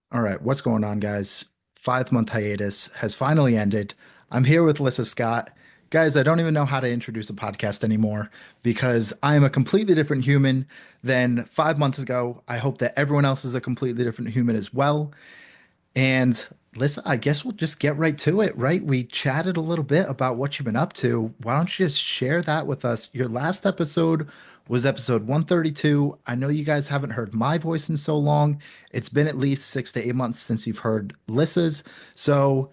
All right, what's going on, guys? 5 month hiatus has finally ended. I'm here with Lyssa Scott. Guys, I don't even know how to introduce a podcast anymore because I am a completely different human than 5 months ago. I hope that everyone else is a completely different human as well. And Lyssa, I guess we'll just get right to it, right? We chatted a little bit about what you've been up to. Why don't you just share that with us? Your last episode was episode 132. I know you guys haven't heard my voice in so long. It's been at least 6 to 8 months since you've heard Lyssa's. So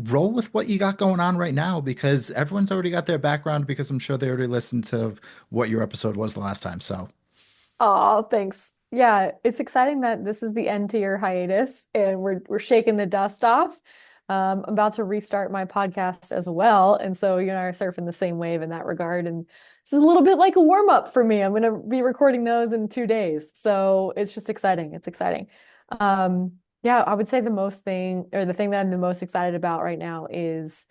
roll with what you got going on right now because everyone's already got their background because I'm sure they already listened to what your episode was the last time. So, Oh, thanks. Yeah, it's exciting that this is the end to your hiatus and we're shaking the dust off. I'm about to restart my podcast as well, and so you and I are surfing the same wave in that regard. And this is a little bit like a warm up for me. I'm going to be recording those in 2 days, so it's just exciting. It's exciting. Yeah, I would say the thing that I'm the most excited about right now is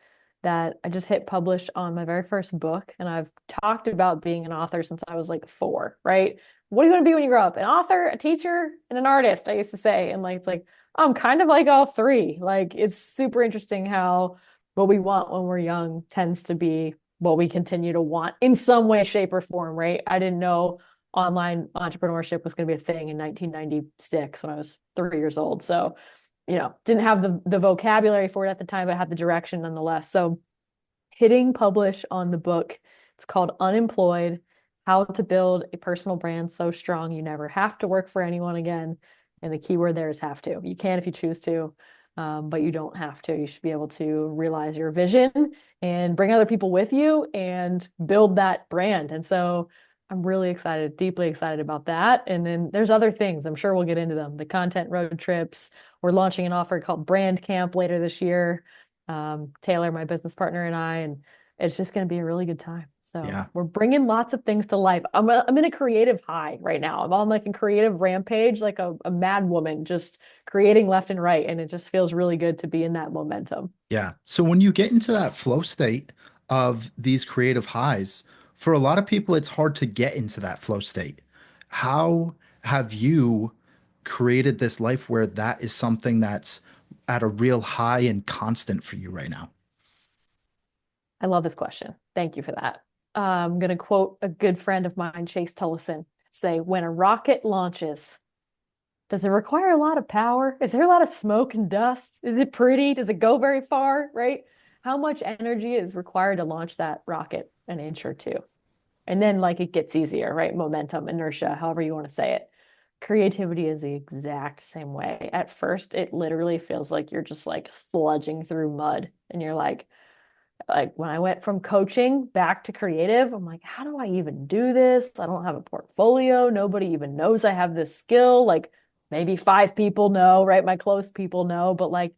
that I just hit publish on my very first book, and I've talked about being an author since I was like 4, right? What do you want to be when you grow up? An author, a teacher, and an artist, I used to say. And like it's like, I'm kind of like all three. Like it's super interesting how what we want when we're young tends to be what we continue to want in some way, shape, or form, right? I didn't know online entrepreneurship was going to be a thing in 1996 when I was 3 years old. So, didn't have the vocabulary for it at the time, but had the direction nonetheless. So hitting publish on the book. It's called Unemployed: How to Build a Personal Brand So Strong You Never Have to Work for Anyone Again. And the key word there is have to. You can if you choose to, but you don't have to. You should be able to realize your vision and bring other people with you and build that brand. And so I'm really excited, deeply excited about that. And then there's other things. I'm sure we'll get into them. The content road trips. We're launching an offer called Brand Camp later this year. Taylor, my business partner, and I, and it's just going to be a really good time. So yeah. we're bringing lots of things to life. I'm in a creative high right now. I'm on like a creative rampage, like a mad woman, just creating left and right, and it just feels really good to be in that momentum. Yeah. So when you get into that flow state of these creative highs, for a lot of people, it's hard to get into that flow state. How have you created this life where that is something that's at a real high and constant for you right now? I love this question. Thank you for that. I'm going to quote a good friend of mine, Chase Tullison, say, "When a rocket launches, does it require a lot of power? Is there a lot of smoke and dust? Is it pretty? Does it go very far? Right? How much energy is required to launch that rocket an inch or two? And then, like, it gets easier, right? Momentum, inertia, however you want to say it. Creativity is the exact same way. At first, it literally feels like you're just like sludging through mud, and you're like when I went from coaching back to creative, I'm like, how do I even do this? I don't have a portfolio. Nobody even knows I have this skill. Like maybe 5 people know, right? My close people know, but like,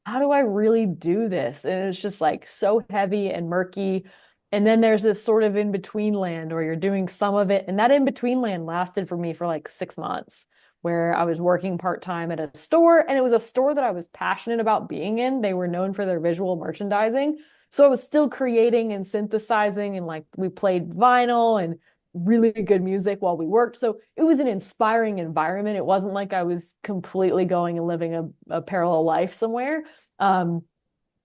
how do I really do this? And it's just like so heavy and murky. And then there's this sort of in between land where you're doing some of it. And that in between land lasted for me for like 6 months, where I was working part-time at a store. And it was a store that I was passionate about being in. They were known for their visual merchandising. So I was still creating and synthesizing, and like we played vinyl and really good music while we worked. So it was an inspiring environment. It wasn't like I was completely going and living a parallel life somewhere. Um,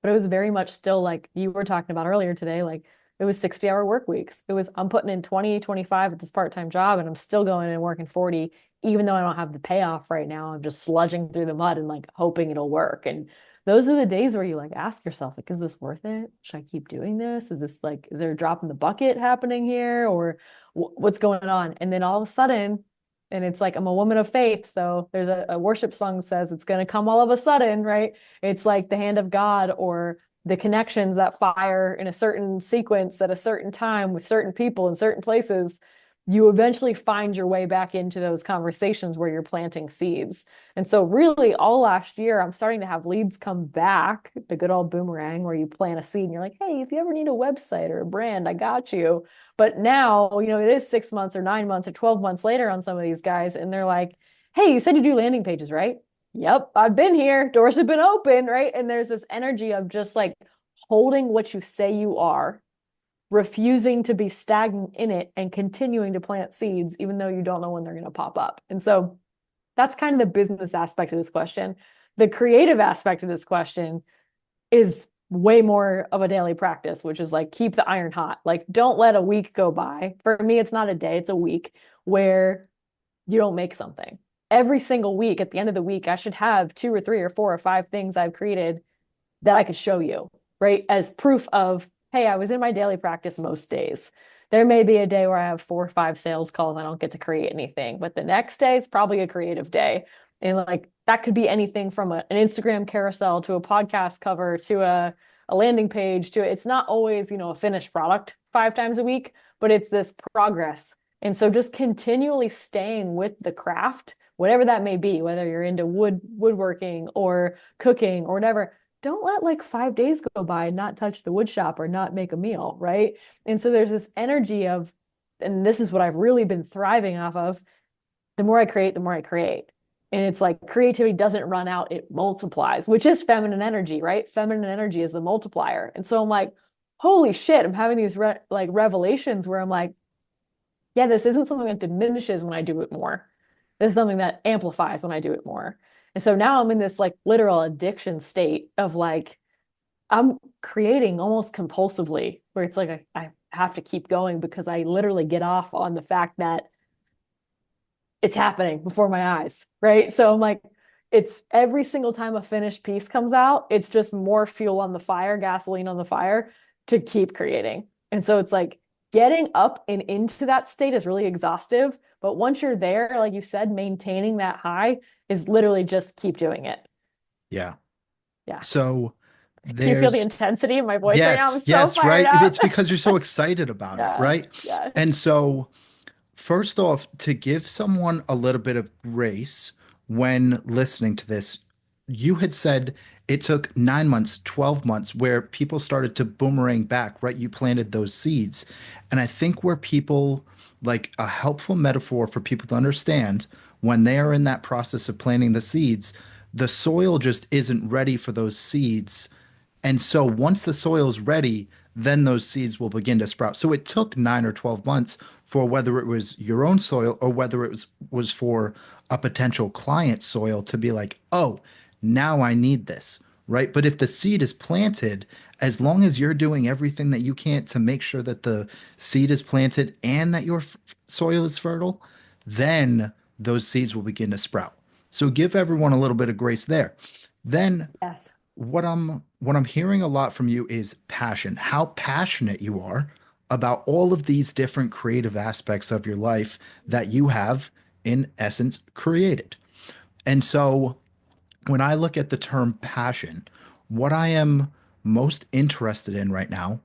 but it was very much still like you were talking about earlier today, like it was 60-hour work weeks. It was I'm putting in 20, 25 at this part-time job and I'm still going and working 40, even though I don't have the payoff right now. I'm just sludging through the mud and like hoping it'll work. And those are the days where you like ask yourself, like, is this worth it? Should I keep doing this? Is this like, is there a drop in the bucket happening here or what's going on? And then all of a sudden, and it's like I'm a woman of faith. So there's a worship song that says it's going to come all of a sudden, right? It's like the hand of God or the connections that fire in a certain sequence at a certain time with certain people in certain places. You eventually find your way back into those conversations where you're planting seeds. And so, really, all last year, I'm starting to have leads come back, the good old boomerang, where you plant a seed and you're like, hey, if you ever need a website or a brand, I got you. But now, it is 6 months or 9 months or 12 months later on some of these guys, and they're like, hey, you said you do landing pages, right? Yep, I've been here. Doors have been open, right? And there's this energy of just like holding what you say you are, refusing to be stagnant in it, and continuing to plant seeds, even though you don't know when they're going to pop up. And so That's kind of the business aspect of this question. The creative aspect of this question is way more of a daily practice, which is like keep the iron hot. Like don't let a week go by. For me, it's not a day, it's a week where you don't make something. Every single week, at the end of the week, I should have two or three or four or five things I've created that I could show you, right? As proof of, hey, I was in my daily practice most days. There may be a day where I have four or five sales calls and I don't get to create anything, but the next day is probably a creative day. And like that could be anything from an Instagram carousel to a podcast cover to a landing page to it's not always, a finished product 5 times a week, but it's this progress. And so just continually staying with the craft, whatever that may be, whether you're into woodworking or cooking or whatever, don't let like 5 days go by and not touch the wood shop or not make a meal, right? And so there's this energy of, and this is what I've really been thriving off of. The more I create, the more I create. And it's like creativity doesn't run out, it multiplies, which is feminine energy, right? Feminine energy is the multiplier. And so I'm like, holy shit, I'm having these like revelations where I'm like, yeah, this isn't something that diminishes when I do it more. This is something that amplifies when I do it more. And so now I'm in this like literal addiction state of like, I'm creating almost compulsively, where it's like I have to keep going because I literally get off on the fact that it's happening before my eyes, right? So I'm like, it's every single time a finished piece comes out, it's just more fuel on the fire, gasoline on the fire to keep creating. And so it's like getting up and into that state is really exhaustive. But once you're there, like you said, maintaining that high is literally just keep doing it. Yeah. Yeah. So Can you feel the there's intensity in my voice right now? I'm yes, so yes, fired right. up. It's because you're so excited about it, Yeah. right? Yeah. And so first off, to give someone a little bit of grace when listening to this, you had said it took 9 months, 12 months where people started to boomerang back, right? You planted those seeds. And I think where people, like a helpful metaphor for people to understand when they are in that process of planting the seeds, the soil just isn't ready for those seeds, and so once the soil is ready, then those seeds will begin to sprout. So it took 9 or 12 months for whether it was your own soil or whether it was for a potential client soil to be like, oh, now I need this, right? But if the seed is planted, as long as you're doing everything that you can to make sure that the seed is planted and that your soil is fertile, then those seeds will begin to sprout. So give everyone a little bit of grace there. Then Yes. what I'm hearing a lot from you is passion. How passionate you are about all of these different creative aspects of your life that you have, in essence, created. And so when I look at the term passion, what I am most interested in right now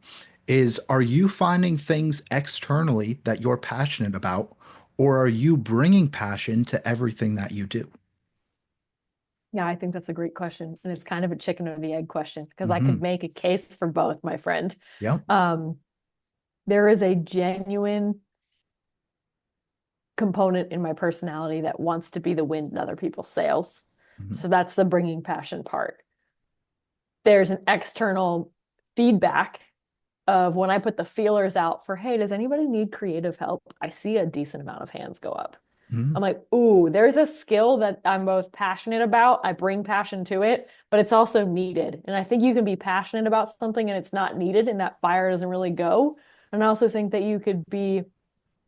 is, are you finding things externally that you're passionate about, or are you bringing passion to everything that you do? Yeah, I think that's a great question. And it's kind of a chicken or the egg question because I could Hmm. make a case for both, my friend. Yep. Um, there is a genuine component in my personality that wants to be the wind in other people's sails. Hmm. So that's the bringing passion part. There's an external feedback of when I put the feelers out for, hey, does anybody need creative help? I see a decent amount of hands go up. Hmm. I'm like, ooh, there's a skill that I'm both passionate about. I bring passion to it, but it's also needed. And I think you can be passionate about something and it's not needed, and that fire doesn't really go. And I also think that you could be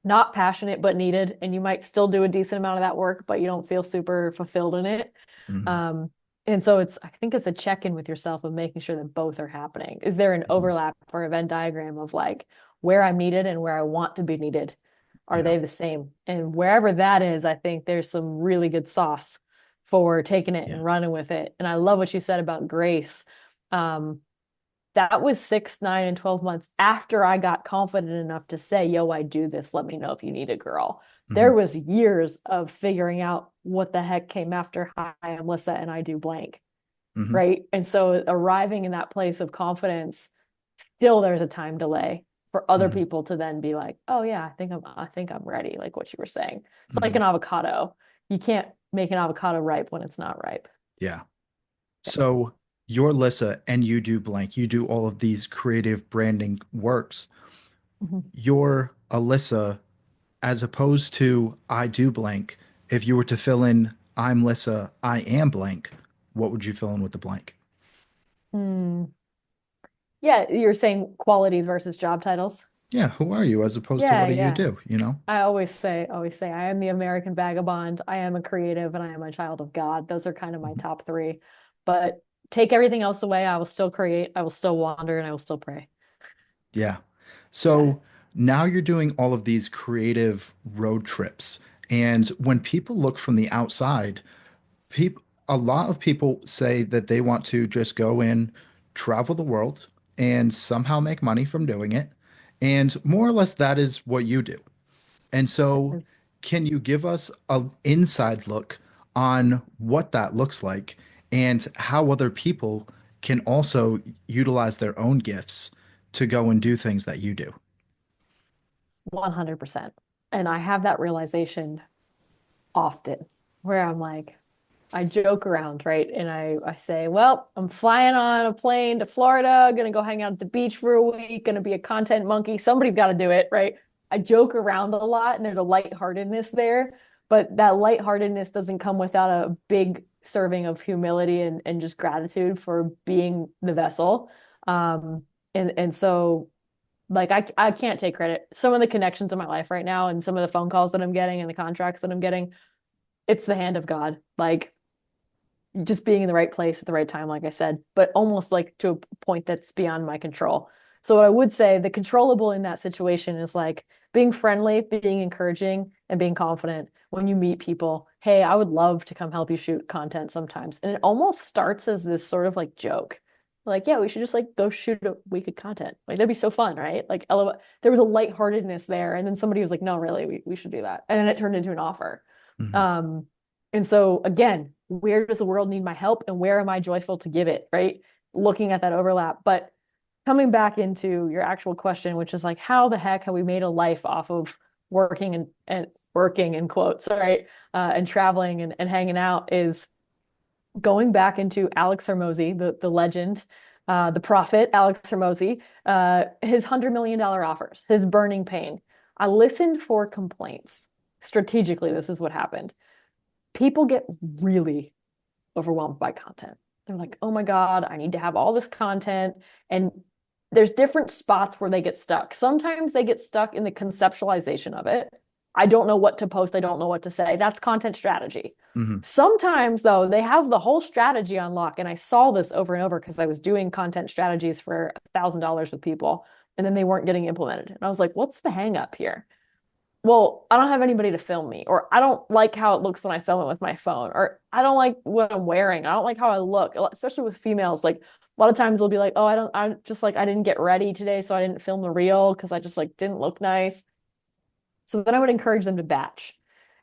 not passionate but needed, and you might still do a decent amount of that work, but you don't feel super fulfilled in it. Hmm. Um, and so I think it's a check-in with yourself of making sure that both are happening. Is there an Hmm. overlap or a Venn diagram of like where I'm needed and where I want to be needed? Are Yeah. they the same? And wherever that is, I think there's some really good sauce for taking it Yeah. and running with it. And I love what you said about grace. Um, that was 6, 9, and 12 months after I got confident enough to say, yo, I do this. Let me know if you need a girl. Hmm. There was years of figuring out what the heck came after, hi, I'm Lyssa and I do blank. Hmm. Right. And so arriving in that place of confidence, still there's a time delay for other Hmm. people to then be like, oh yeah, I think I'm ready, like what you were saying. It's like Hmm. an avocado. You can't make an avocado ripe when it's not ripe. Yeah. Yeah. So you're Lyssa and you do blank. You do all of these creative branding works. Mhm. You're Alyssa as opposed to I do blank. If you were to fill in I'm Lyssa, I am blank, what would you fill in with the blank? Hmm. Yeah, you're saying qualities versus job titles. Yeah, who are you as opposed to Yeah, what do you yeah. do, you know? I always say, I am the American vagabond. I am a creative, and I am a child of God. Those are kind of my Mhm. top three. But take everything else away, I will still create, I will still wander, and I will still pray. Yeah. Yeah. So now you're doing all of these creative road trips. And when people look from the outside, people, a lot of people say that they want to just go in, travel the world, and somehow make money from doing it. And more or less, that is what you do. And so, can you give us an inside look on what that looks like and how other people can also utilize their own gifts to go and do things that you do? 100%. And I have that realization often where I'm like, I joke around, right? And I say, well, I'm flying on a plane to Florida, gonna go hang out at the beach for a week, gonna be a content monkey. Somebody's got to do it, right? I joke around a lot and there's a lightheartedness there, but that lightheartedness doesn't come without a big serving of humility and just gratitude for being the vessel. Um, and so like I can't take credit. Some of the connections in my life right now and some of the phone calls that I'm getting and the contracts that I'm getting, it's the hand of God. Like just being in the right place at the right time, like I said, but almost like to a point that's beyond my control. So what I would say, the controllable in that situation is like being friendly, being encouraging, and being confident when you meet people. Hey, I would love to come help you shoot content sometimes. And it almost starts as this sort of like joke. Like, yeah, we should just like go shoot a week of content. Like that'd be so fun, right? Like there was a lightheartedness there. And then somebody was like, no, really, we should do that. And then it turned into an offer. Mhm. Um, and so again, where does the world need my help and where am I joyful to give it, right? Looking at that overlap. But coming back into your actual question, which is like, how the heck have we made a life off of working and working in quotes, right? And traveling and hanging out is going back into Alex Hormozy, the legend, the prophet, Alex Hormozy, his $100 million offers, his burning pain. I listened for complaints. Strategically, this is what happened. People get really overwhelmed by content. They're like, oh my God, I need to have all this content. And there's different spots where they get stuck. Sometimes they get stuck in the conceptualization of it. I don't know what to post. I don't know what to say. That's content strategy. Mhm. Sometimes, though, they have the whole strategy on lock. And I saw this over and over because I was doing content strategies for $1,000 with people, and then they weren't getting implemented. And I was like, what's the hang up here? Well, I don't have anybody to film me, or I don't like how it looks when I film it with my phone, or I don't like what I'm wearing. I don't like how I look, especially with females. Like a lot of times they'll be like, "Oh, I'm just like I didn't get ready today, so I didn't film the reel because I just like didn't look nice." So then I would encourage them to batch.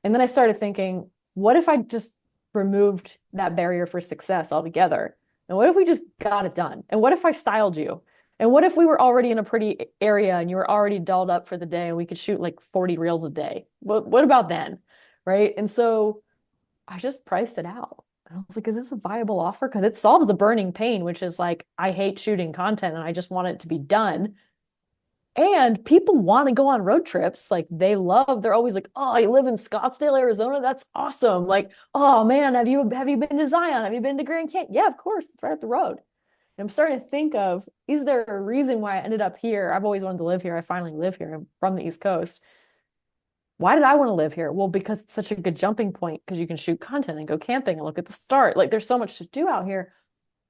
And then I started thinking, what if I just removed that barrier for success altogether? And what if we just got it done? And what if I styled you? And what if we were already in a pretty area and you were already dolled up for the day and we could shoot like 40 reels a day? What about then? Right. And so I just priced it out. And I was like, is this a viable offer? Because it solves a burning pain, which is like, I hate shooting content and I just want it to be done. And people want to go on road trips. Like they're always like, oh, you live in Scottsdale, Arizona? That's awesome. Like, oh man, have you been to Zion? Have you been to Grand Canyon? Yeah, of course, it's right up the road. And I'm starting to think of, is there a reason why I ended up here? I've always wanted to live here. I finally live here. I'm from the East Coast. Why did I want to live here? Well, because it's such a good jumping point because you can shoot content and go camping and look at the start. Like there's so much to do out here.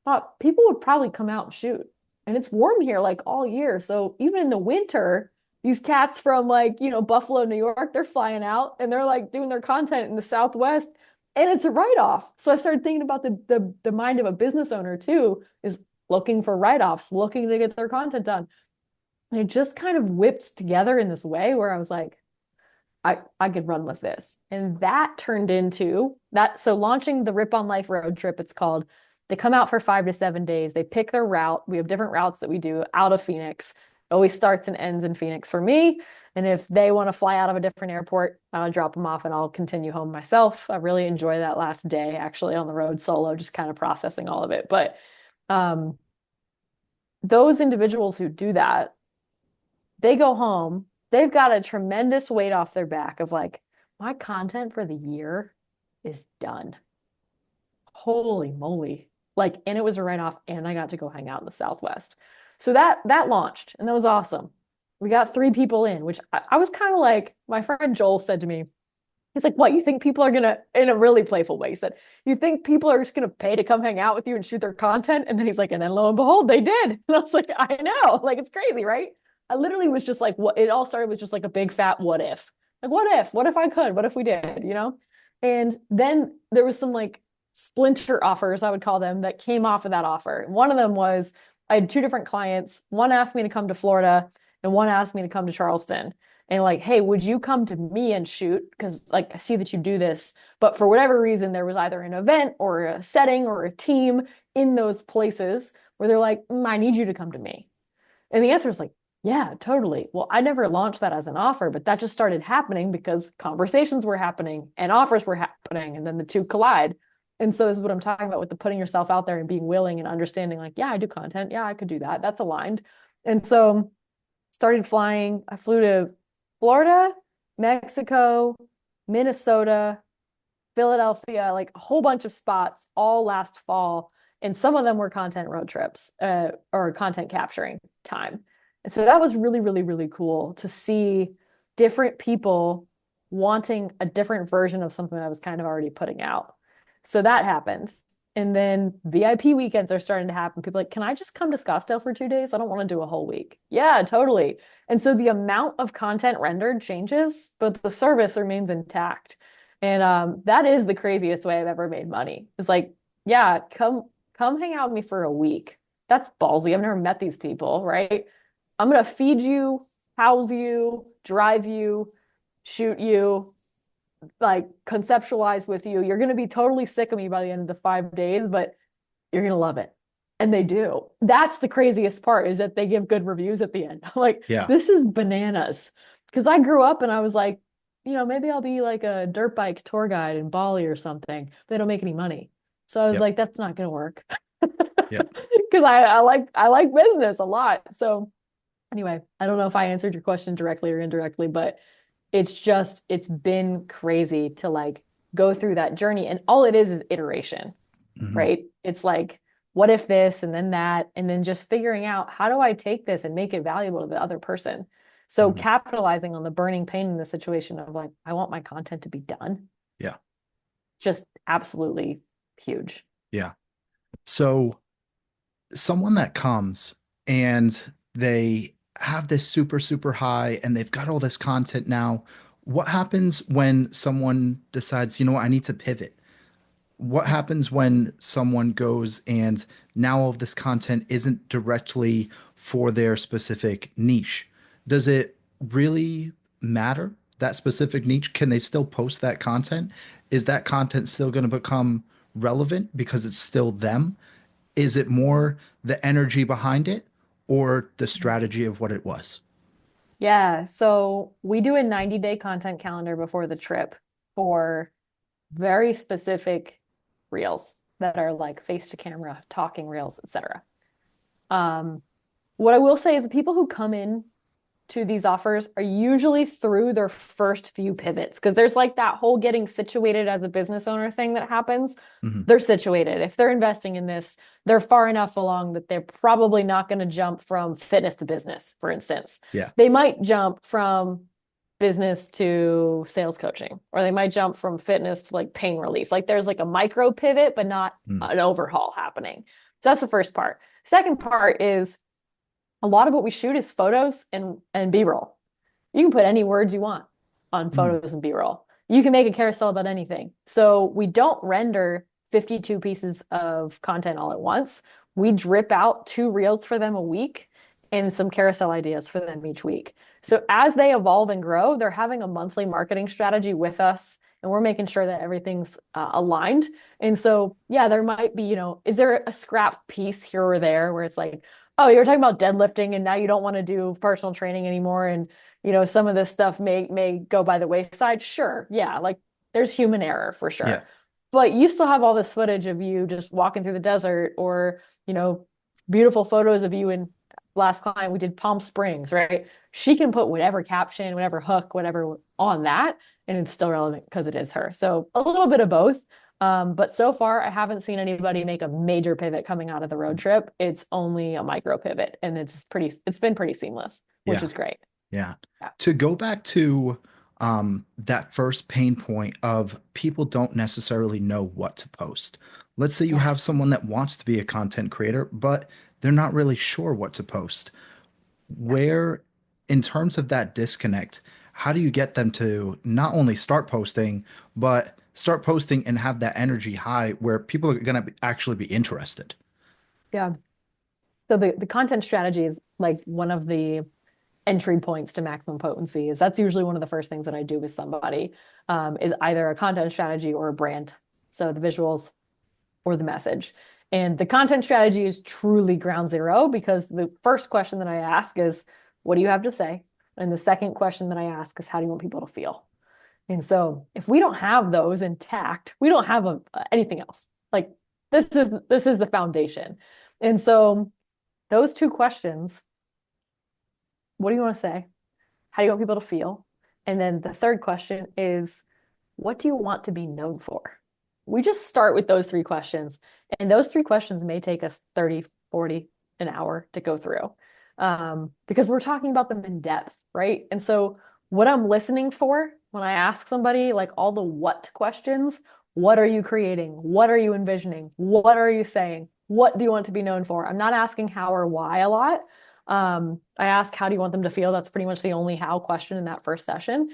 Thought people would probably come out and shoot. And it's warm here like all year. So even in the winter, these cats from like, Buffalo, New York, they're flying out and they're like doing their content in the Southwest. And it's a write-off. So I started thinking about the mind of a business owner too, is looking for write-offs, looking to get their content done. And it just kind of whipped together in this way where I was like, I could run with this. And that turned into that. So launching the Rip on Life road trip, it's called. They come out for 5 to 7 days. They pick their route. We have different routes that we do out of Phoenix. It always starts and ends in Phoenix for me. And if they want to fly out of a different airport, I'll drop them off and I'll continue home myself. I really enjoy that last day actually on the road solo, just kind of processing all of it. But um, those individuals who do that, they go home, they've got a tremendous weight off their back of like, my content for the year. is done. Holy moly. Like, and it was a write-off, and I got to go hang out in the Southwest. So that launched, and that was awesome. We got 3 people in, which I was kind of like, my friend Joel said to me, he's like, what, you think people are gonna, in a really playful way, he said, you think people are just gonna pay to come hang out with you and shoot their content? And then he's like, and then lo and behold, they did. And I was like, I know, like it's crazy, right? I literally was just like, what it all started with just like a big fat what if. Like, what if? What if I could? What if we did, you know? And then there was some like splinter offers, I would call them, that came off of that offer. One of them was I had 2 different clients. One asked me to come to Florida and one asked me to come to Charleston. And like, hey, would you come to me and shoot? Because like I see that you do this. But for whatever reason, there was either an event or a setting or a team in those places where they're like, I need you to come to me. And the answer is like, yeah, totally. Well, I never launched that as an offer, but that just started happening because conversations were happening and offers were happening, and then the two collide. And so this is what I'm talking about with the putting yourself out there and being willing and understanding, like, yeah, I do content. Yeah, I could do that. That's aligned. And so started flying. I flew to Florida, Mexico, Minnesota, Philadelphia, like a whole bunch of spots all last fall. And some of them were content road trips or content capturing time. And so that was really, really, really cool to see different people wanting a different version of something that I was kind of already putting out. So that happened. And then VIP weekends are starting to happen. People are like, can I just come to Scottsdale for 2 days? I don't want to do a whole week. Yeah, totally. And so the amount of content rendered changes, but the service remains intact. And that is the craziest way I've ever made money. It's like, yeah, come hang out with me for a week. That's ballsy. I've never met these people, right? I'm gonna feed you, house you, drive you, shoot you, like conceptualize with you. You're gonna be totally sick of me by the end of the 5 days, but you're gonna love it. And they do. That's the craziest part is that they give good reviews at the end. I'm like, Yeah. this is bananas. Because I grew up and I was like, maybe I'll be like a dirt bike tour guide in Bali or something. They don't make any money. So I was Yep. like, that's not gonna work. Yep. Because I like business a lot. So anyway, I don't know if I answered your question directly or indirectly, but it's been crazy to like go through that journey. And all it is iteration, Hmm. right? It's like, what if this and then that, and then just figuring out how do I take this and make it valuable to the other person? So Hmm. capitalizing on the burning pain in the situation of like, I want my content to be done, Yeah. just absolutely huge. Yeah. So someone that comes and they have this super, super high and they've got all this content now, what happens when someone decides, you know what, I need to pivot? What happens when someone goes and now all of this content isn't directly for their specific niche? Does it really matter, that specific niche? Can they still post that content? Is that content still going to become relevant because it's still them? Is it more the energy behind it or the strategy of what it was? Yeah, so we do a 90-day content calendar before the trip for very specific reels that are like face to camera, talking reels, etc. Um, what I will say is the people who come in to these offers are usually through their first few pivots because there's like that whole getting situated as a business owner thing that happens. Hmm. They're situated. If they're investing in this, they're far enough along that they're probably not going to jump from fitness to business, for instance. Yeah. They might jump from business to sales coaching, or they might jump from fitness to like pain relief. Like there's like a micro pivot, but not Mm. an overhaul happening. So that's the first part. Second part is a lot of what we shoot is photos and B-roll. You can put any words you want on Mm. photos and B-roll. You can make a carousel about anything. So we don't render 52 pieces of content all at once. We drip out 2 reels for them a week and some carousel ideas for them each week. So as they evolve and grow, they're having a monthly marketing strategy with us, and we're making sure that everything's aligned. And so, yeah, there might be, is there a scrap piece here or there where it's like, oh, you were talking about deadlifting and now you don't want to do personal training anymore, and some of this stuff may go by the wayside. Sure, yeah, like there's human error for Yeah. sure, but you still have all this footage of you just walking through the desert, or beautiful photos of you in last client we did Palm Springs, right? She can put whatever caption, whatever hook, whatever on that, and it's still relevant because it is her. So a little bit of both. But so far, I haven't seen anybody make a major pivot coming out of the road trip. It's only a micro pivot, and it's been pretty seamless, which Yeah. is great. Yeah. Yeah. To go back to that first pain point of people don't necessarily know what to post. Let's say you Yeah. have someone that wants to be a content creator, but they're not really sure what to post. Where, in terms of that disconnect, how do you get them to not only start posting, but start posting and have that energy high where people are going to actually be interested? Yeah. So the content strategy is like one of the entry points to maximum potency. Is that's usually one of the first things that I do with somebody, is either a content strategy or a brand. So the visuals or the message. And the content strategy is truly ground zero because the first question that I ask is, what do you have to say? And the second question that I ask is, how do you want people to feel? And so if we don't have those intact, we don't have anything else. Like this is the foundation. And so those two questions, what do you want to say? How do you want people to feel? And then the third question is, what do you want to be known for? We just start with those three questions. And those three questions may take us 30, 40, an hour to go through, because we're talking about them in depth, right? And so what I'm listening for when I ask somebody like all the what questions, what are you creating? What are you envisioning? What are you saying? What do you want to be known for? I'm not asking how or why a lot. I ask, how do you want them to feel? That's pretty much the only how question in that first session.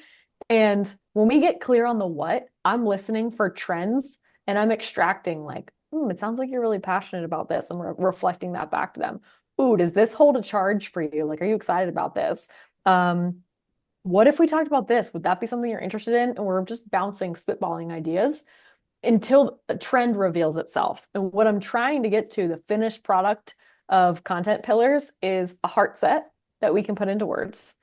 And when we get clear on the what, I'm listening for trends and I'm extracting like, it sounds like you're really passionate about this. I'm reflecting that back to them. Ooh, does this hold a charge for you? Like, are you excited about this? Um, what if we talked about this? Would that be something you're interested in? And we're just bouncing, spitballing ideas until a trend reveals itself. And what I'm trying to get to, the finished product of content pillars, is a heart set that we can put into words,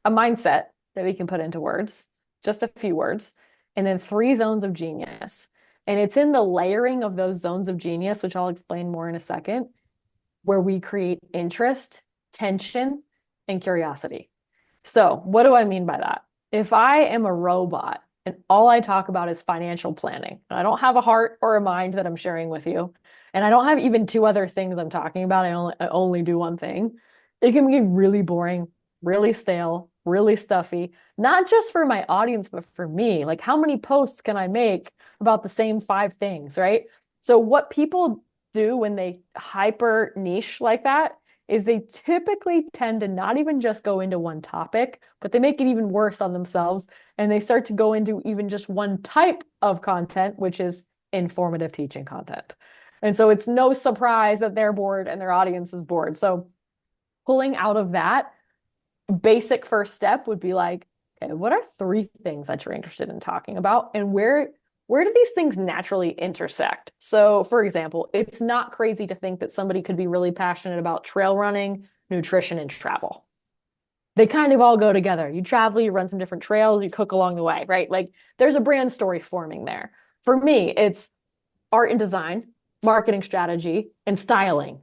a mindset that we can put into words, just a few words, and then three zones of genius. And it's in the layering of those zones of genius, which I'll explain more in a second, where we create interest, tension, and curiosity. So, what do I mean by that? If I am a robot and all I talk about is financial planning, and I don't have a heart or a mind that I'm sharing with you, and I don't have even two other things I'm talking about, I only do one thing, it can be really boring, really stale, really stuffy, not just for my audience, but for me. Like, how many posts can I make about the same five things, right? So, what people do when they hyper niche like that is they typically tend to not even just go into one topic, but they make it even worse on themselves. And they start to go into even just one type of content, which is informative teaching content. And so it's no surprise that they're bored and their audience is bored. So pulling out of that, basic first step would be like, okay, what are three things that you're interested in talking about? And where do these things naturally intersect? So, for example, it's not crazy to think that somebody could be really passionate about trail running, nutrition, and travel. They kind of all go together. You travel, you run some different trails, you cook along the way, right? Like there's a brand story forming there. For me, it's art and design, marketing strategy, and styling.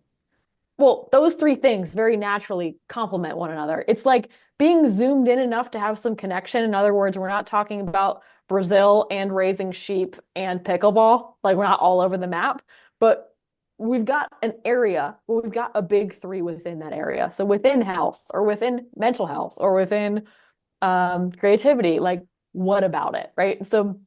Well, those three things very naturally complement one another. It's like being zoomed in enough to have some connection. In other words, we're not talking about Brazil and raising sheep and pickleball. Like we're not all over the map, but we've got an area, well, we've got a big three within that area. So within health or within mental health or within creativity, like what about it, right? So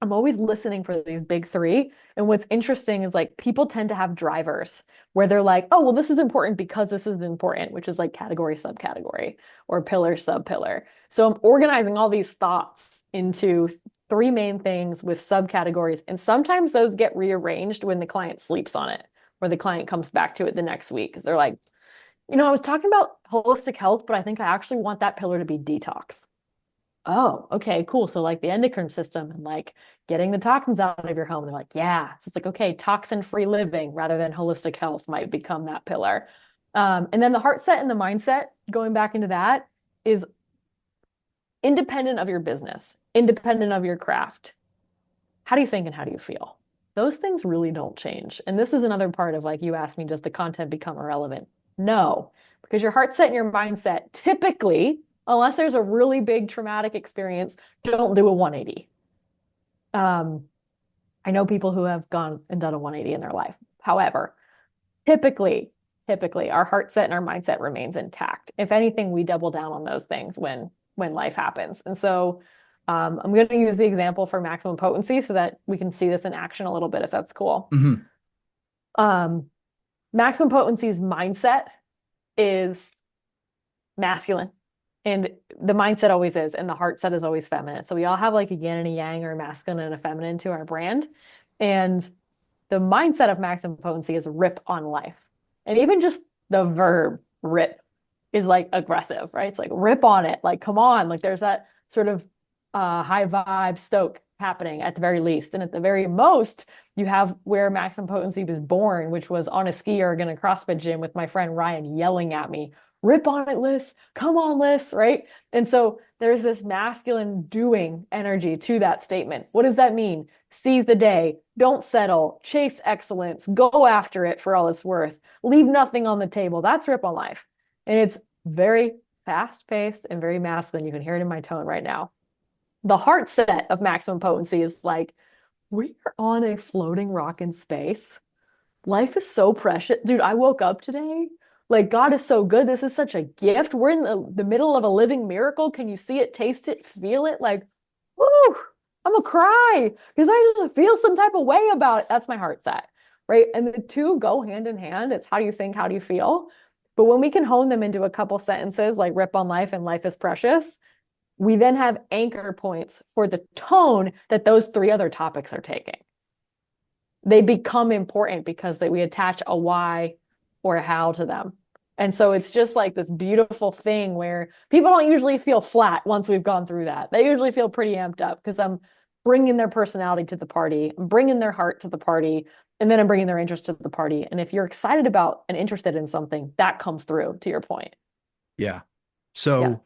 I'm always listening for these big three. And what's interesting is like people tend to have drivers where they're like, oh, well, this is important because this is important, which is like category, subcategory, or pillar, subpillar. So I'm organizing all these thoughts into three main things with subcategories. And sometimes those get rearranged when the client sleeps on it, or the client comes back to it the next week. Because they're like, I was talking about holistic health, but I think I actually want that pillar to be detox. Oh, okay, cool. So like the endocrine system and like getting the toxins out of your home. They're like, yeah. So it's like, okay, toxin-free living rather than holistic health might become that pillar. And then the heart set and the mindset, going back into that, is independent of your business, independent of your craft. How do you think and how do you feel? Those things really don't change. And this is another part of like you asked me, does the content become irrelevant? No, because your heart set and your mindset typically Unless there's a really big traumatic experience, don't do a 180. Um, I know people who have gone and done a 180 in their life. However, typically, typically our heart set and our mindset remains intact. If anything, we double down on those things when life happens. And so I'm going to use the example for maximum potency so that we can see this in action a little bit, if that's cool. Hmm. Um, Maximum potency's mindset is masculine. And the mindset always is, and the heart set is always feminine. So we all have like a yin and a yang or a masculine and a feminine to our brand. And the mindset of maximum potency is rip on life. And even just the verb rip is like aggressive, right? It's like rip on it. Like, come on. Like there's that sort of high vibe stoke happening at the very least. And at the very most, you have where maximum potency was born, which was on a ski erg in a CrossFit gym with my friend Ryan yelling at me, rip on it, Liz. Come on, Liz, right? And so there's this masculine doing energy to that statement. What does that mean? Seize the day, don't settle, chase excellence, go after it for all it's worth, leave nothing on the table. That's rip on life. And it's very fast paced and very masculine. You can hear it in my tone right now. The heart set of maximum potency is like, we are on a floating rock in space. Life is so precious. Dude, I woke up today. Like, God is so good. This is such a gift. We're in the middle of a living miracle. Can you see it, taste it, feel it? Like, whoo, I'm gonna cry because I just feel some type of way about it. That's my heart set, right? And the two go hand in hand. It's how do you think, how do you feel? But when we can hone them into a couple sentences like rip on life and life is precious, we then have anchor points for the tone that those three other topics are taking. They become important because we attach a why or a how to them. And so it's just like this beautiful thing where people don't usually feel flat once we've gone through that. They usually feel pretty amped up because I'm bringing their personality to the party, I'm bringing their heart to the party, and then I'm bringing their interest to the party. And if you're excited about and interested in something, that comes through to your point. Yeah. Yeah. So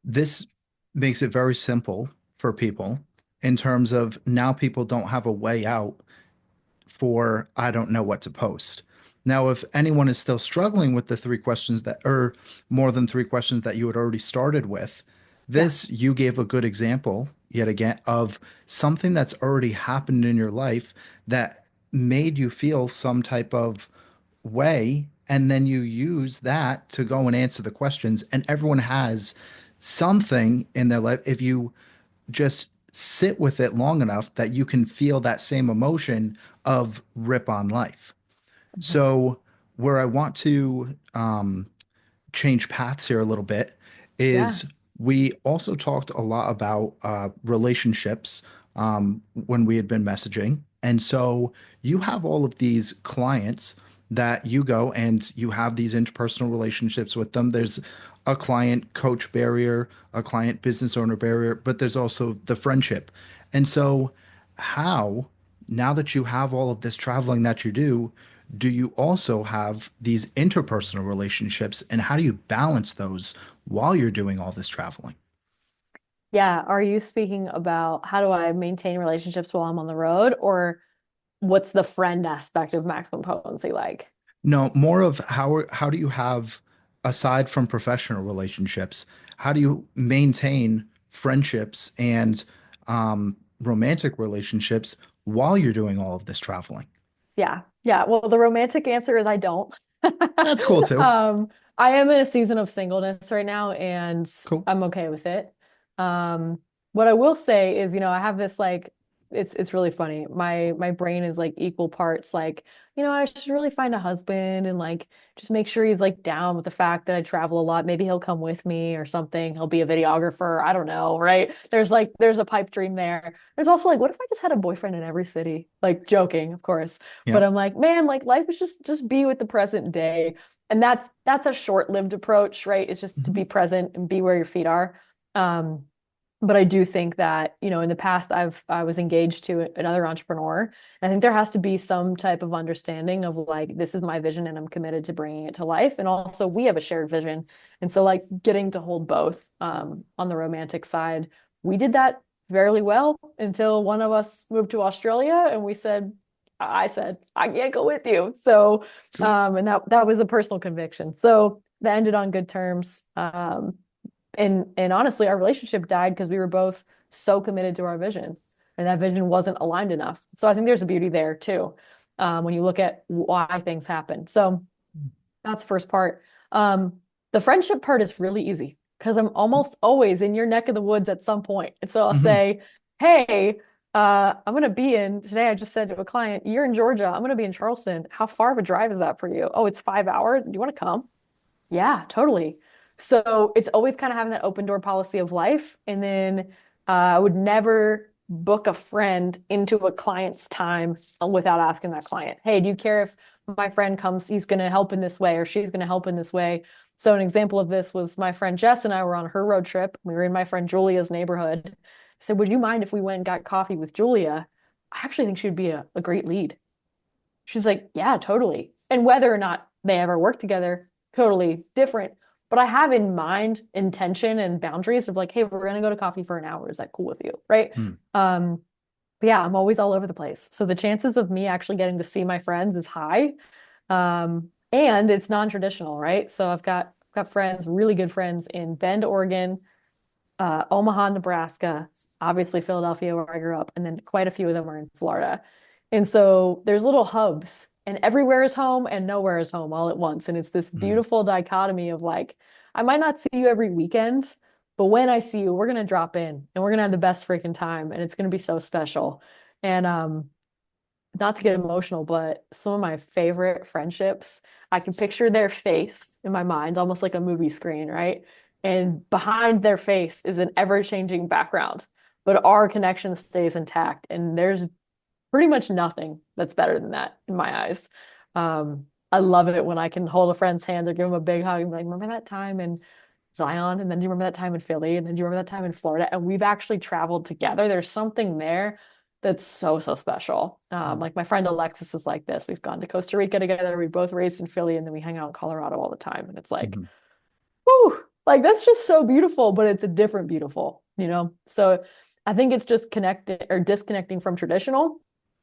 this makes it very simple for people in terms of now people don't have a way out for I don't know what to post. Now, if anyone is still struggling with the three questions that, or more than three questions that you had already started with, Yeah. this you gave a good example yet again of something that's already happened in your life that made you feel some type of way. And then you use that to go and answer the questions. And everyone has something in their life. If you just sit with it long enough that you can feel that same emotion of rip on life. Mhm. So, where I want to change paths here a little bit Yeah. is we also talked a lot about relationships when we had been messaging. And so you have all of these clients that you go and you have these interpersonal relationships with them. There's a client coach barrier, a client business owner barrier, but there's also the friendship. And so, how, now that you have all of this traveling that you do you also have these interpersonal relationships and how do you balance those while you're doing all this traveling? Yeah. Are you speaking about how do I maintain relationships while I'm on the road, or what's the friend aspect of maximum potency like? No, more of how do you have, aside from professional relationships, how do you maintain friendships and romantic relationships while you're doing all of this traveling? Yeah. Yeah. Well, the romantic answer is I don't. That's cool too. Um, I am in a season of singleness right now, and Cool. I'm okay with it. Um, what I will say is, I have this like it's really funny. My brain is like equal parts like, I should really find a husband and like just make sure he's like down with the fact that I travel a lot. Maybe he'll come with me or something. He'll be a videographer. I don't know, right? There's a pipe dream there. There's also like, what if I just had a boyfriend in every city? Like joking, of course. Yeah. But I'm like, man, like life is just be with the present day. And that's a short-lived approach, right? It's just to Mhm. be present and be where your feet are. Um, but I do think that, in the past I was engaged to another entrepreneur. And I think there has to be some type of understanding of like, this is my vision and I'm committed to bringing it to life. And also we have a shared vision. And so like getting to hold both on the romantic side, we did that fairly well until one of us moved to Australia and I said, I can't go with you. So, Cool. and that was a personal conviction. So that ended on good terms. And honestly, our relationship died because we were both so committed to our vision, and that vision wasn't aligned enough. So I think there's a beauty there too, when you look at why things happen. So that's the first part. The friendship part is really easy because I'm almost always in your neck of the woods at some point. And so I'll Hmm. say, hey, I'm going to be in today. I just said to a client, you're in Georgia. I'm going to be in Charleston. How far of a drive is that for you? Oh, it's 5 hours. Do you want to come? Yeah, totally. So it's always kind of having that open door policy of life. And then I would never book a friend into a client's time without asking that client, hey, do you care if my friend comes? He's going to help in this way or she's going to help in this way. So an example of this was my friend Jess and I were on her road trip. We were in my friend Julia's neighborhood. I said, would you mind if we went and got coffee with Julia? I actually think she would be a great lead. She's like, yeah, totally. And whether or not they ever work together, totally different. But I have in mind intention and boundaries of like, hey, we're gonna go to coffee for an hour. Is that cool with you? Right. Um, but yeah, I'm always all over the place. So the chances of me actually getting to see my friends is high. And it's non-traditional, right? So I've got friends, really good friends in Bend, Oregon, Omaha, Nebraska, obviously Philadelphia, where I grew up, and then quite a few of them are in Florida. And so there's little hubs, and everywhere is home and nowhere is home all at once. And it's this Hmm. beautiful dichotomy of like, I might not see you every weekend, but when I see you, we're gonna drop in and we're gonna have the best freaking time, and it's gonna be so special. And not to get emotional, but some of my favorite friendships, I can picture their face in my mind, almost like a movie screen, right? And behind their face is an ever-changing background, but our connection stays intact. And there's pretty much nothing that's better than that in my eyes. I love it when I can hold a friend's hand or give them a big hug and be like, remember that time in Zion? And then do you remember that time in Philly? And then do you remember that time in Florida? And we've actually traveled together. There's something there that's so, so special. Like my friend Alexis is like this. We've gone to Costa Rica together. We both raised in Philly and then we hang out in Colorado all the time. And it's like, Hmm. whew, like that's just so beautiful, but it's a different beautiful, you know? So I think it's just connecting or disconnecting from traditional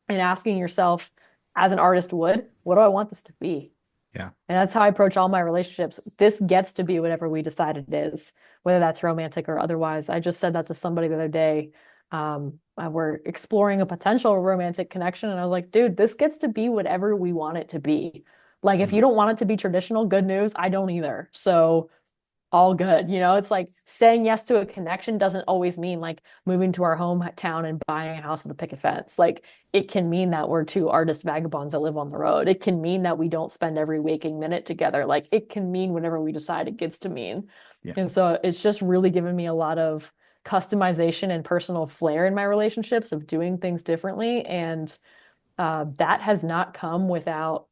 and asking yourself, as an artist would, what do I want this to be? Yeah. And that's how I approach all my relationships. This gets to be whatever we decide it is, whether that's romantic or otherwise. I just said that to somebody the other day. We're exploring a potential romantic connection, and I was like, dude, this gets to be whatever we want it to be. Like, if you Hmm. don't want it to be traditional, good news, I don't either. So all good. You know, it's like saying yes to a connection doesn't always mean like moving to our hometown and buying a house with a picket fence. Like it can mean that we're two artist vagabonds that live on the road. It can mean that we don't spend every waking minute together. Like it can mean whatever we decide it gets to mean. Yeah. And so it's just really given me a lot of customization and personal flair in my relationships of doing things differently. And that has not come without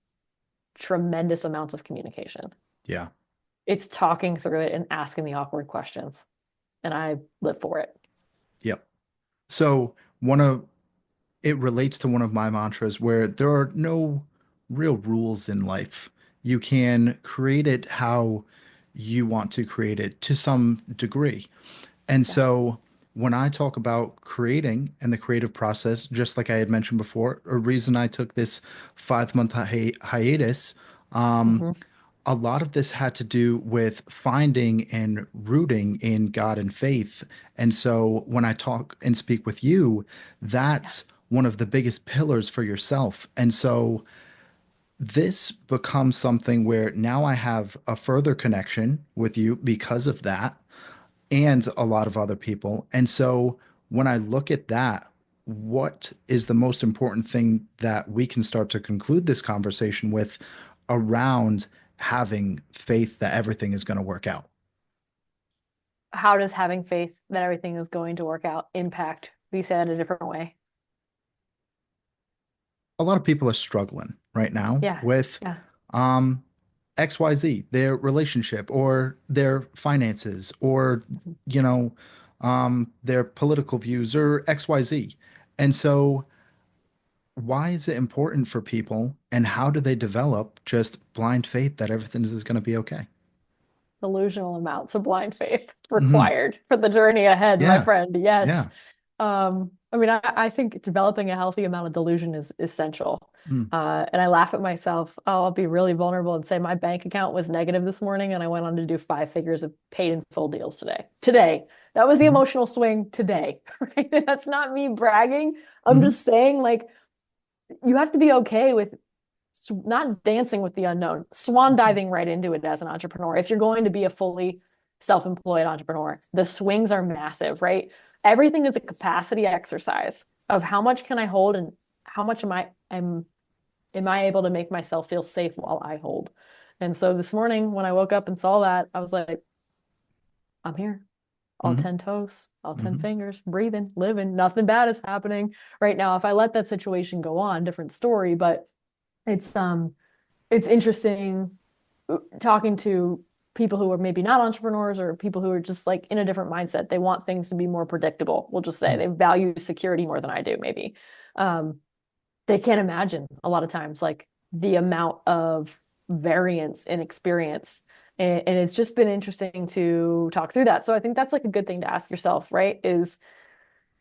tremendous amounts of communication. Yeah. It's talking through it and asking the awkward questions. And I live for it. Yep. So one of it relates to one of my mantras where there are no real rules in life. You can create it how you want to create it to some degree. And Yeah. so when I talk about creating and the creative process, just like I had mentioned before, a reason I took this 5 month hiatus, um, Hmm. a lot of this had to do with finding and rooting in God and faith. And so when I talk and speak with you, Yeah. that's one of the biggest pillars for yourself. And so this becomes something where now I have a further connection with you because of that and a lot of other people. And so when I look at that, what is the most important thing that we can start to conclude this conversation with around having faith that everything is going to work out? How does having faith that everything is going to work out impact? We say that a different way. A lot of people are struggling right now Yeah. with Yeah. um, XYZ, their relationship or their finances or, Mhm. you know, their political views or XYZ. And so why is it important for people and how do they develop just blind faith that everything is going to be okay? Delusional amounts of blind faith Hmm. required for the journey ahead, my Yeah. friend. Yes. Yeah. I mean, I think developing a healthy amount of delusion is essential. Mm. And I laugh at myself. Oh, I'll be really vulnerable and say my bank account was negative this morning and I went on to do 5 figures of paid in full deals today. Today. That was the Mhm. emotional swing today, right? That's not me bragging. I'm Mhm. just saying, like, you have to be okay with not dancing with the unknown, swan diving right into it as an entrepreneur. If you're going to be a fully self-employed entrepreneur, the swings are massive, right? Everything is a capacity exercise of how much can I hold and how much am I able to make myself feel safe while I hold. And so this morning when I woke up and saw that, I was like, I'm here. All Mhm. 10 toes, all 10 Mhm. fingers, breathing, living, nothing bad is happening right now. If I let that situation go on, different story, but it's it's interesting talking to people who are maybe not entrepreneurs or people who are just like in a different mindset. They want things to be more predictable. We'll just say Mhm. they value security more than I do, maybe. Um, they can't imagine a lot of times like the amount of variance in experience. And it's just been interesting to talk through that. So I think that's like a good thing to ask yourself, right? Is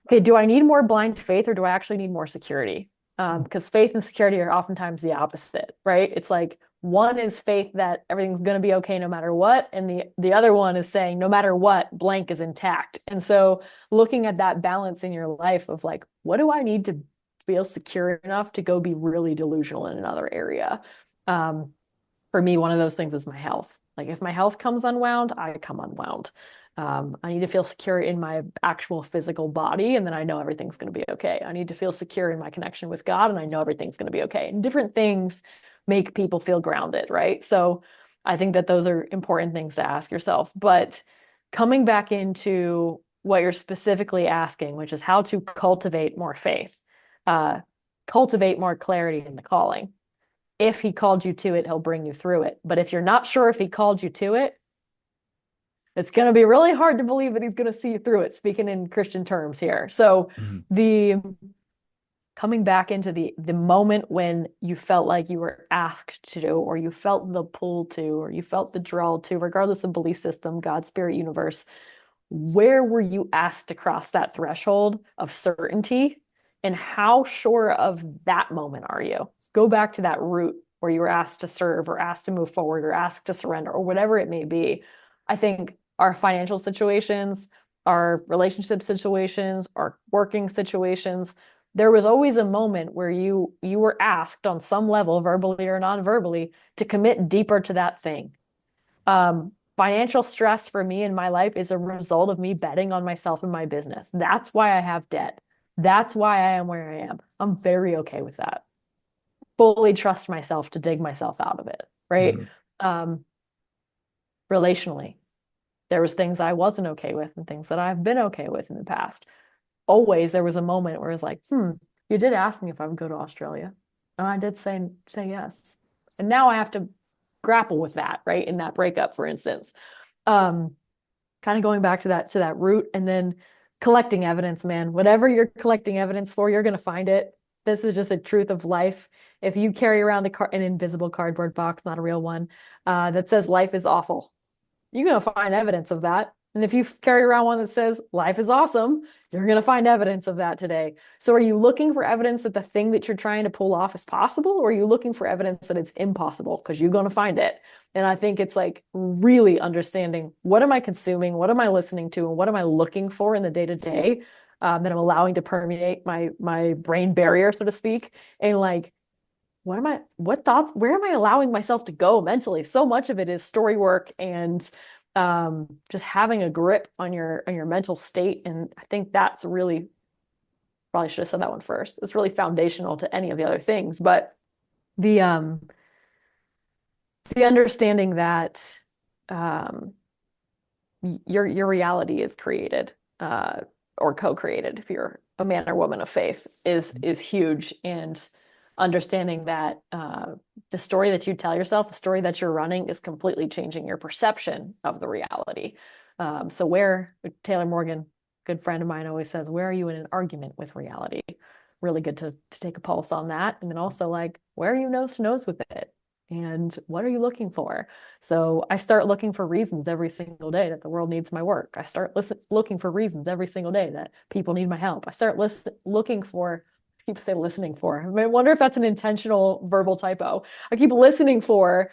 okay, do I need more blind faith or do I actually need more security? Because faith and security are oftentimes the opposite, right? It's like one is faith that everything's going to be okay no matter what, and the other one is saying no matter what, blank is intact. And so looking at that balance in your life of like, what do I need to feel secure enough to go be really delusional in another area? Um, for me, one of those things is my health. Like if my health comes unwound, I come unwound. I need to feel secure in my actual physical body, and then I know everything's going to be okay. I need to feel secure in my connection with God, and I know everything's going to be okay. And different things make people feel grounded, right? So I think that those are important things to ask yourself. But coming back into what you're specifically asking, which is how to cultivate more faith, uh, cultivate more clarity in the calling. If he called you to it, he'll bring you through it. But if you're not sure if he called you to it, it's going to be really hard to believe that he's going to see you through it, speaking in Christian terms here. So Mhm. the coming back into the moment when you felt like you were asked to, or you felt the pull to, or you felt the draw to, regardless of belief system, God, spirit, universe, where were you asked to cross that threshold of certainty? And how sure of that moment are you? Go back to that root where you were asked to serve or asked to move forward or asked to surrender or whatever it may be. I think our financial situations, our relationship situations, our working situations, there was always a moment where you were asked on some level, verbally or non-verbally, to commit deeper to that thing. Financial stress for me in my life is a result of me betting on myself and my business. That's why I have debt. That's why I am where I am. I'm very okay with that. Fully trust myself to dig myself out of it, right? Mhm. Um, relationally, there was things I wasn't okay with and things that I've been okay with in the past. Always there was a moment where it was like, you did ask me if I would go to Australia. And I did say yes. And now I have to grapple with that, right? In that breakup, for instance. Um, kind of going back to that root and then collecting evidence, man. Whatever you're collecting evidence for, you're going to find it. This is just a truth of life. If you carry around an invisible cardboard box, not a real one, that says life is awful, you're going to find evidence of that. And if you carry around one that says life is awesome, you're going to find evidence of that today. So are you looking for evidence that the thing that you're trying to pull off is possible, or are you looking for evidence that it's impossible? Because you're going to find it. And I think it's like really understanding what am I consuming, what am I listening to, and what am I looking for in the day to day that I'm allowing to permeate my brain barrier, so to speak, and like what thoughts, where am I allowing myself to go mentally? So much of it is story work and just having a grip on your mental state. And I think that's really, probably should have said that one first. It's really foundational to any of the other things. But the um the understanding that um your reality is created or co-created if you're a man or woman of faith is huge and understanding that the story that you tell yourself, the story that you're running is completely changing your perception of the reality. So where Taylor Morgan, good friend of mine, always says, where are you in an argument with reality? Really good to take a pulse on that. And then also like, where are you nose to nose with it? And what are you looking for? So I start looking for reasons every single day that the world needs my work. I start looking for reasons every single day that people need my help. I start looking for, I keep saying listening for. I wonder if that's an intentional verbal typo. I keep listening for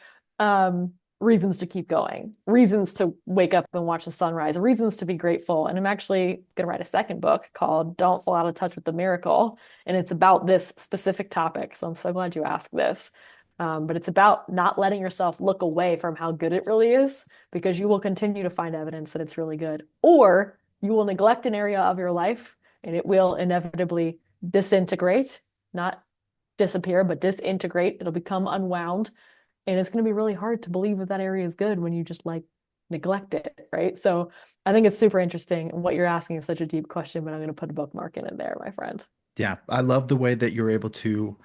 reasons to keep going, reasons to wake up and watch the sunrise, reasons to be grateful. And I'm actually going to write a second book called Don't Fall Out of Touch with the Miracle. And it's about this specific topic. So I'm so glad you asked this. But it's about not letting yourself look away from how good it really is, because you will continue to find evidence that it's really good. Or you will neglect an area of your life and it will inevitably disintegrate, not disappear, but disintegrate. It'll become unwound. And it's going to be really hard to believe that that area is good when you just like neglect it, right? So I think it's super interesting. And what you're asking is such a deep question, but I'm going to put a bookmark in it there, my friend. Yeah, I love the way that you're able to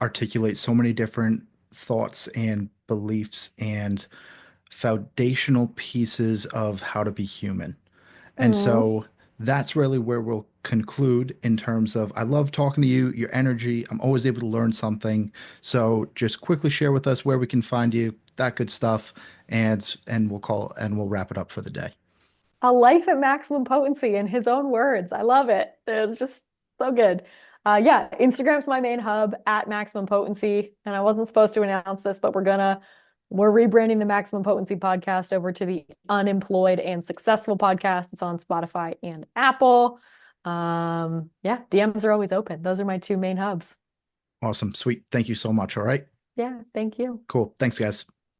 articulate so many different thoughts and beliefs and foundational pieces of how to be human. And Mm. so that's really where we'll conclude in terms of I love talking to you, your energy. I'm always able to learn something. So just quickly share with us where we can find you, that good stuff, and we'll wrap it up for the day. A life at maximum potency in his own words. I love it. It's just so good. Yeah, Instagram's my main hub at maximum potency. And I wasn't supposed to announce this, but we're rebranding the Maximum Potency podcast over to the Unemployed and Successful podcast. It's on Spotify and Apple. Yeah, DMs are always open. Those are my two main hubs. Awesome. Sweet. Thank you so much. All right. Yeah, thank you. Cool. Thanks, guys.